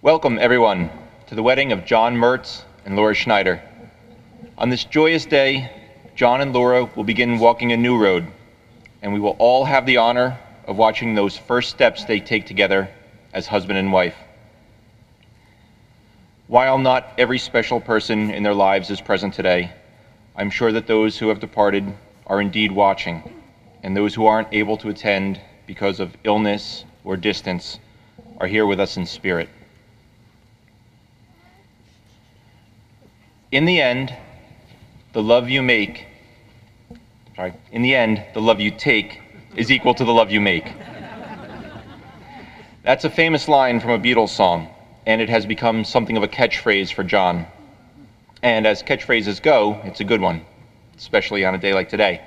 Welcome, everyone, to the wedding of John Mertz and Laura Schneider. On this joyous day, John and Laura will begin walking a new road, and we will all have the honor of watching those first steps they take together as husband and wife. While not every special person in their lives is present today, I'm sure that those who have departed are indeed watching, and those who aren't able to attend because of illness or distance are here with us in spirit. In the end, the love you take is equal to the love you make. That's a famous line from a Beatles song, and it has become something of a catchphrase for John. And as catchphrases go, it's a good one, especially on a day like today.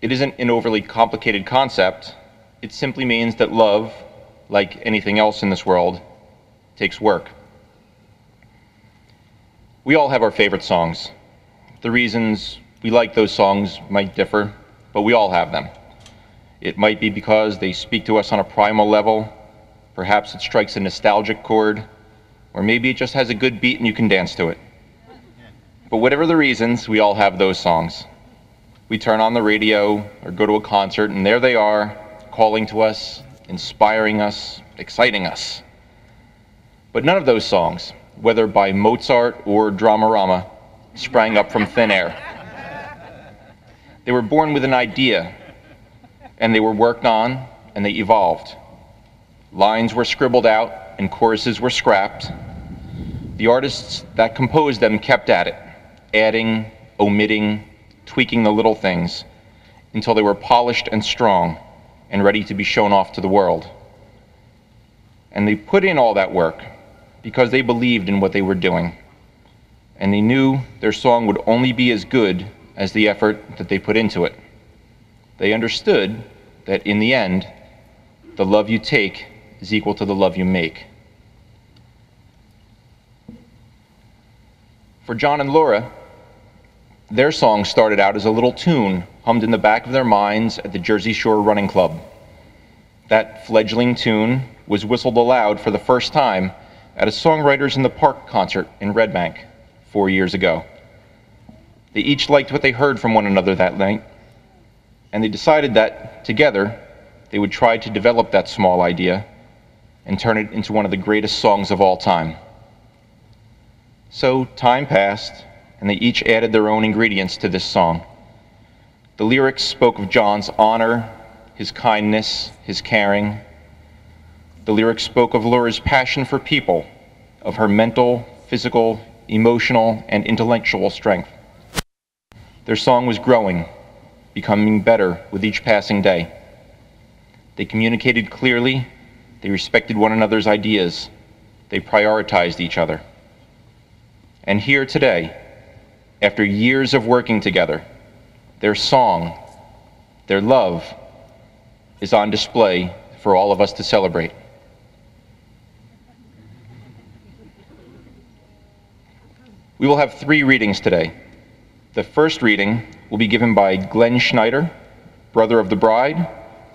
It isn't an overly complicated concept. It simply means that love, like anything else in this world, takes work. We all have our favorite songs. The reasons we like those songs might differ, but we all have them. It might be because they speak to us on a primal level, perhaps it strikes a nostalgic chord, or maybe it just has a good beat and you can dance to it. But whatever the reasons, we all have those songs. We turn on the radio or go to a concert and there they are, calling to us, inspiring us, exciting us. But none of those songs, whether by Mozart or Dramarama, sprang up from thin air. They were born with an idea, and they were worked on, and they evolved. Lines were scribbled out and choruses were scrapped. The artists that composed them kept at it, adding, omitting, tweaking the little things until they were polished and strong and ready to be shown off to the world. And they put in all that work because they believed in what they were doing. And they knew their song would only be as good as the effort that they put into it. They understood that in the end, the love you take is equal to the love you make. For John and Laura, their song started out as a little tune hummed in the back of their minds at the Jersey Shore Running Club. That fledgling tune was whistled aloud for the first time at a Songwriters in the Park concert in Red Bank 4 years ago. They each liked what they heard from one another that night, and they decided that, together, they would try to develop that small idea and turn it into one of the greatest songs of all time. So time passed, and they each added their own ingredients to this song. The lyrics spoke of John's honor, his kindness, his caring. The lyrics spoke of Laura's passion for people, of her mental, physical, emotional, and intellectual strength. Their song was growing, becoming better with each passing day. They communicated clearly, they respected one another's ideas, they prioritized each other. And here today, after years of working together, their song, their love, is on display for all of us to celebrate. We will have 3 readings today. The first reading will be given by Glenn Schneider, brother of the bride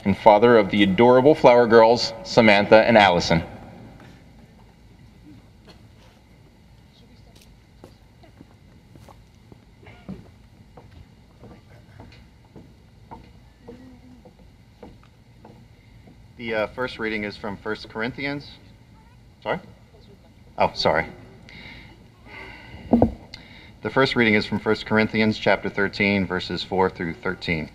and father of the adorable flower girls, Samantha and Allison. The first reading is from 1 Corinthians. Sorry? Oh, sorry. The first reading is from 1 Corinthians chapter 13, verses 4 through 13.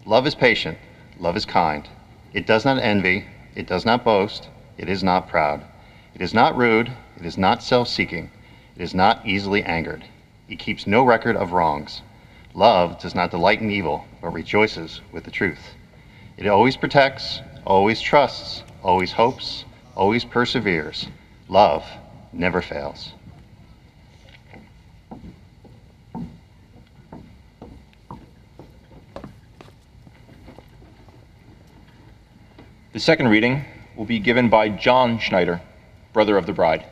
Love is patient. Love is kind. It does not envy. It does not boast. It is not proud. It is not rude. It is not self-seeking. It is not easily angered. It keeps no record of wrongs. Love does not delight in evil, but rejoices with the truth. It always protects, always trusts, always hopes, always perseveres. Love never fails. The second reading will be given by John Schneider, brother of the bride.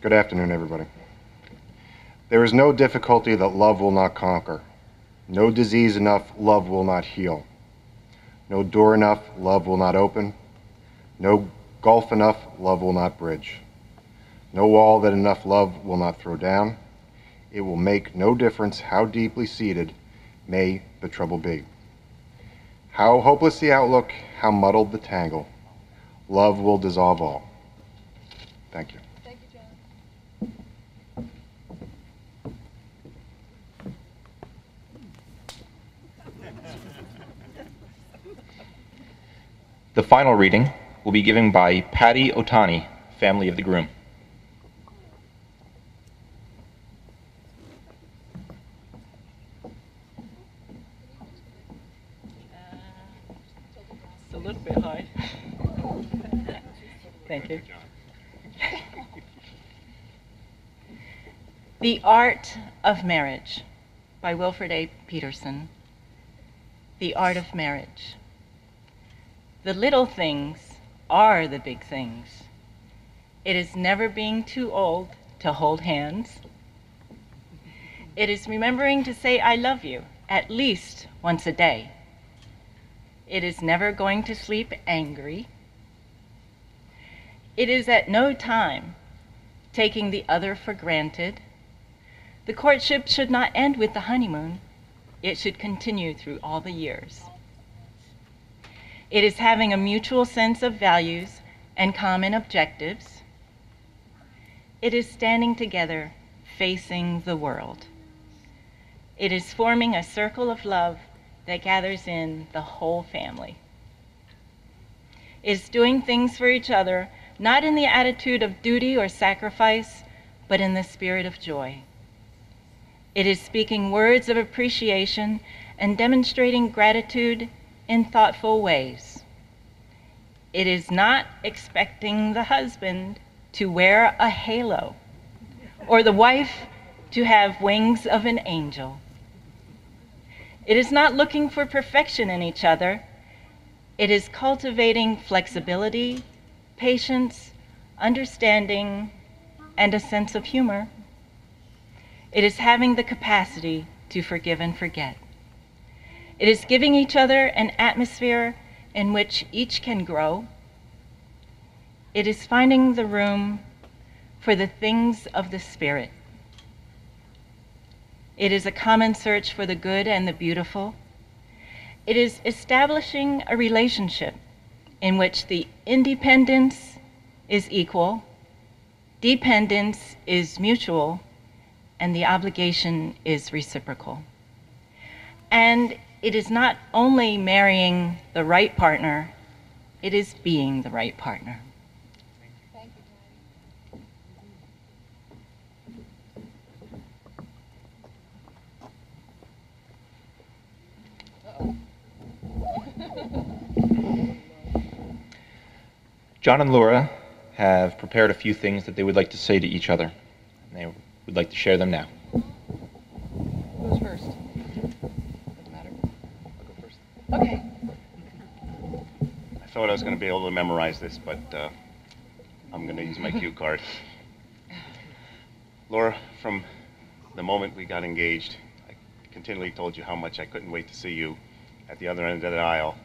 Good afternoon, everybody. There is no difficulty that love will not conquer, no disease enough love will not heal, no door enough love will not open, no gulf enough love will not bridge, no wall that enough love will not throw down. It will make no difference how deeply seated may the trouble be. How hopeless the outlook, how muddled the tangle, love will dissolve all. Thank you. The final reading will be given by Patty Otani, family of the groom. It's a little bit high. Thank you. The Art of Marriage by Wilfred A. Peterson. The Art of Marriage. The little things are the big things. It is never being too old to hold hands. It is remembering to say I love you at least once a day. It is never going to sleep angry. It is at no time taking the other for granted. The courtship should not end with the honeymoon. It should continue through all the years. It is having a mutual sense of values and common objectives. It is standing together facing the world. It is forming a circle of love that gathers in the whole family. It is doing things for each other, not in the attitude of duty or sacrifice, but in the spirit of joy. It is speaking words of appreciation and demonstrating gratitude in thoughtful ways. It is not expecting the husband to wear a halo or the wife to have wings of an angel. It is not looking for perfection in each other. It is cultivating flexibility, patience, understanding, and a sense of humor. It is having the capacity to forgive and forget. It is giving each other an atmosphere in which each can grow. It is finding the room for the things of the Spirit. It is a common search for the good and the beautiful. It is establishing a relationship in which the independence is equal, dependence is mutual, and the obligation is reciprocal. And it is not only marrying the right partner, it is being the right partner. Thank you, John and Laura have prepared a few things that they would like to say to each other. And they would like to share them now. Who's first? Doesn't matter. I'll go first. Okay. I thought I was going to be able to memorize this, but I'm going to use my cue card. Laura, from the moment we got engaged, I continually told you how much I couldn't wait to see you at the other end of the aisle.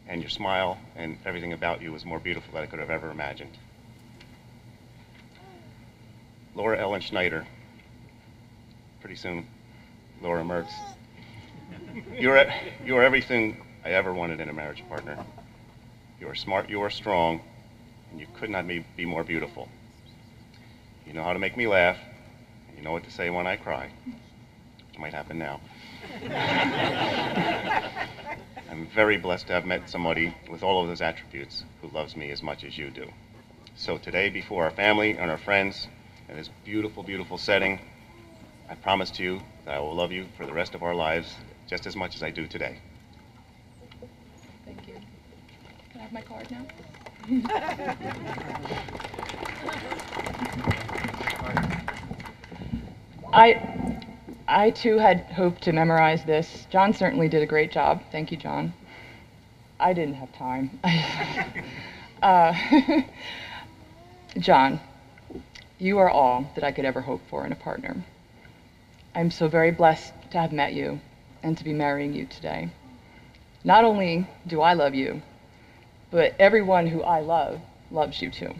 And your smile and everything about you was more beautiful than I could have ever imagined. Laura Ellen Schneider. Pretty soon, Laura Mertz. You are everything I ever wanted in a marriage partner. You are smart, you are strong, and you could not be more beautiful. You know how to make me laugh, and you know what to say when I cry, which might happen now. I'm very blessed to have met somebody with all of those attributes who loves me as much as you do. So today, before our family and our friends, in this beautiful, beautiful setting, I promise to you that I will love you for the rest of our lives just as much as I do today. Thank you. Can I have my card now? I too had hoped to memorize this. John certainly did a great job. Thank you, John. I didn't have time. John, you are all that I could ever hope for in a partner. I'm so very blessed to have met you and to be marrying you today. Not only do I love you, but everyone who I love loves you too.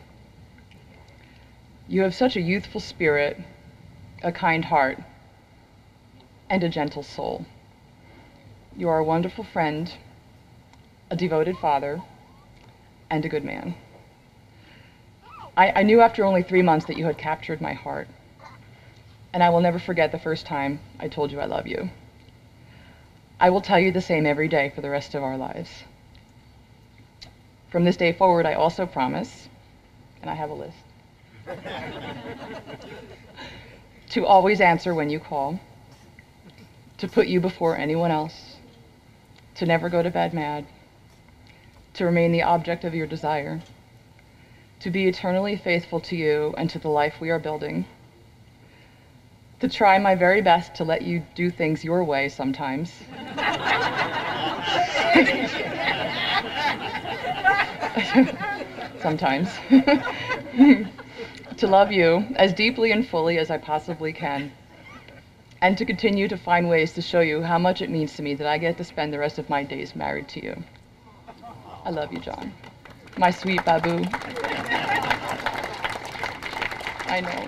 You have such a youthful spirit, a kind heart, and a gentle soul. You are a wonderful friend, a devoted father, and a good man. I knew after only 3 months that you had captured my heart, and I will never forget the first time I told you I love you. I will tell you the same every day for the rest of our lives. From this day forward, I also promise, and I have a list, to always answer when you call, to put you before anyone else, to never go to bed mad, to remain the object of your desire, to be eternally faithful to you and to the life we are building, to try my very best to let you do things your way sometimes, sometimes, to love you as deeply and fully as I possibly can, and to continue to find ways to show you how much it means to me that I get to spend the rest of my days married to you. I love you, John. My sweet Babu. I know.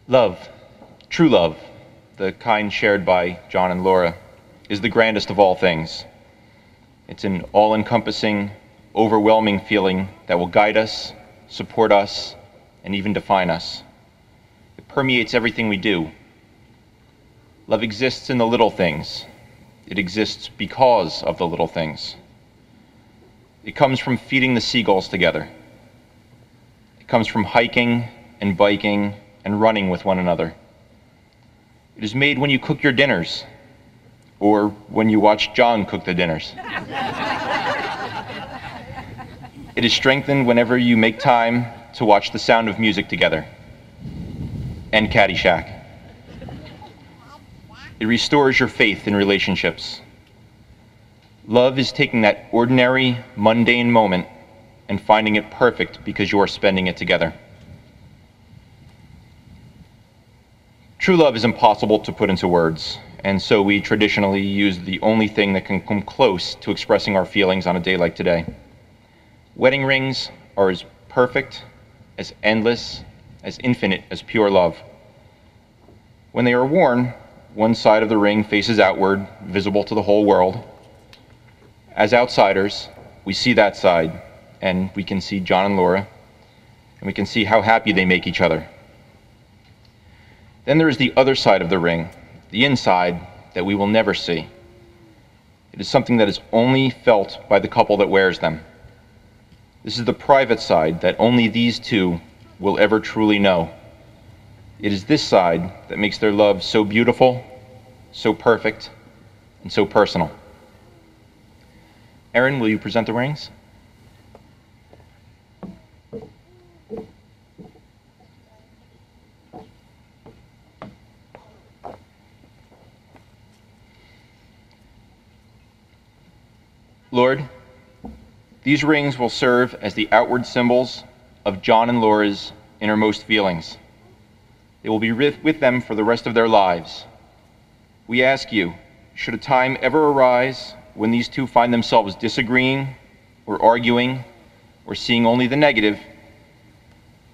Love, true love, the kind shared by John and Laura, is the grandest of all things. It's an all-encompassing, overwhelming feeling that will guide us, support us, and even define us. It permeates everything we do. Love exists in the little things. It exists because of the little things. It comes from feeding the seagulls together. It comes from hiking and biking and running with one another. It is made when you cook your dinners, or when you watch John cook the dinners. It is strengthened whenever you make time to watch The Sound of Music together, and Caddyshack. It restores your faith in relationships. Love is taking that ordinary, mundane moment and finding it perfect because you are spending it together. True love is impossible to put into words, and so we traditionally use the only thing that can come close to expressing our feelings on a day like today. Wedding rings are as perfect, as endless, as infinite as pure love. When they are worn, one side of the ring faces outward, visible to the whole world. As outsiders, we see that side, and we can see John and Laura, and we can see how happy they make each other. Then there is the other side of the ring, the inside that we will never see. It is something that is only felt by the couple that wears them. This is the private side that only these two will ever truly know. It is this side that makes their love so beautiful, so perfect, and so personal. Erin, will you present the rings? Lord, these rings will serve as the outward symbols of John and Laura's innermost feelings. They will be with them for the rest of their lives. We ask you, should a time ever arise when these two find themselves disagreeing or arguing or seeing only the negative,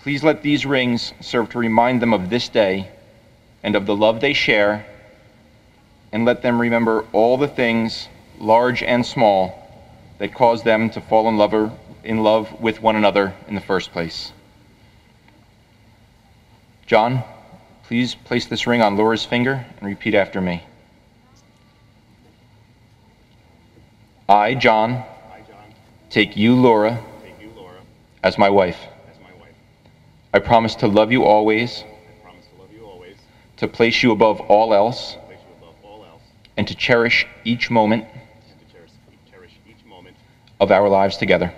please let these rings serve to remind them of this day and of the love they share, and let them remember all the things, large and small, that caused them to fall in love with one another in the first place. John, please place this ring on Laura's finger and repeat after me. I, John, take you, Laura, as my wife. I promise to love you always, to place you above all else, and to cherish each moment of our lives together.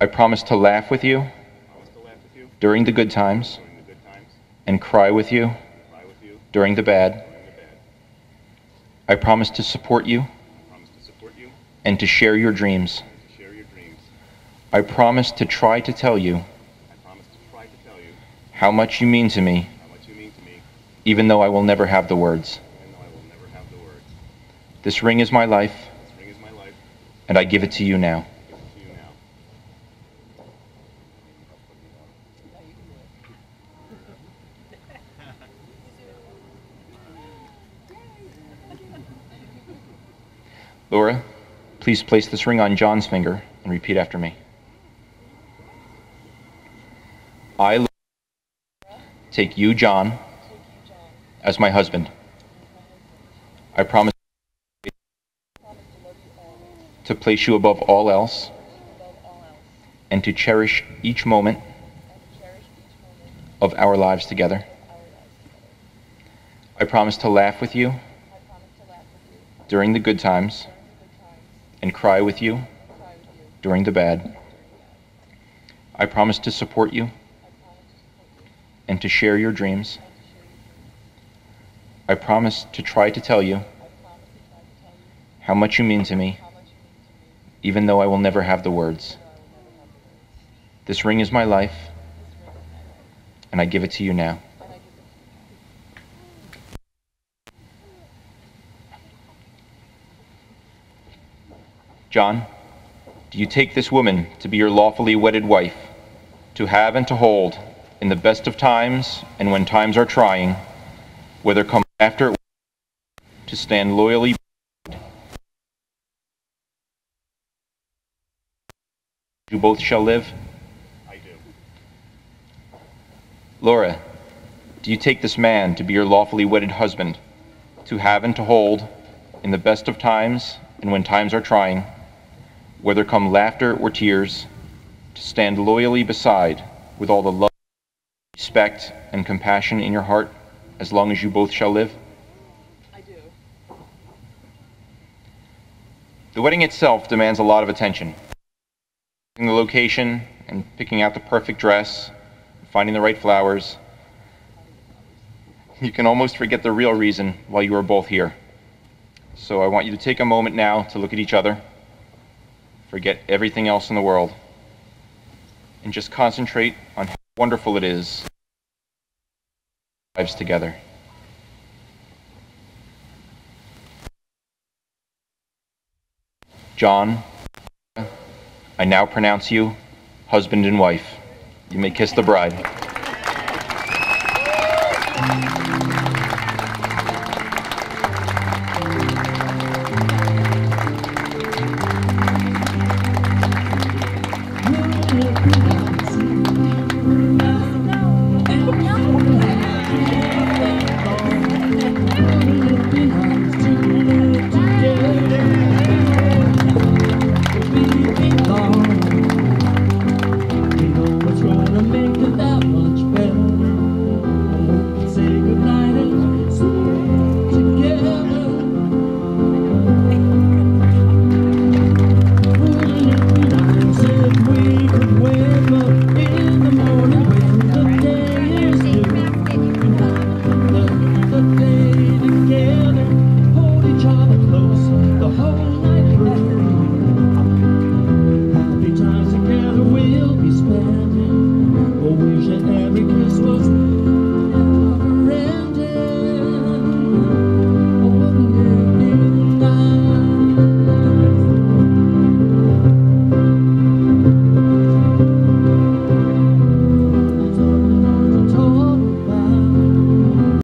I promise to laugh with you during the good times and cry with you during the bad. I promise to support you and to share your dreams. I promise to try to tell you how much you mean to me, even though I will never have the words. This ring is my life, and I give it to you now. Laura, please place this ring on John's finger and repeat after me. I take you, John, as my husband. I promise to place you above all else and to cherish each moment of our lives together. I promise to laugh with you during the good times and cry with you during the bad. I promise to support you and to share your dreams. I promise to try to tell you how much you mean to me, even though I will never have the words. This ring is my life, and I give it to you now. John, do you take this woman to be your lawfully wedded wife, to have and to hold, in the best of times and when times are trying, whether come after, to stand loyally. You both shall live. I do. Laura, do you take this man to be your lawfully wedded husband, to have and to hold, in the best of times and when times are trying, whether come laughter or tears, to stand loyally beside with all the love, respect, and compassion in your heart, as long as you both shall live? I do. The wedding itself demands a lot of attention. The location and picking out the perfect dress, finding the right flowers. You can almost forget the real reason why you are both here. So I want you to take a moment now to look at each other, forget everything else in the world, and just concentrate on how wonderful it is lives together. John, I now pronounce you husband and wife. You may kiss the bride.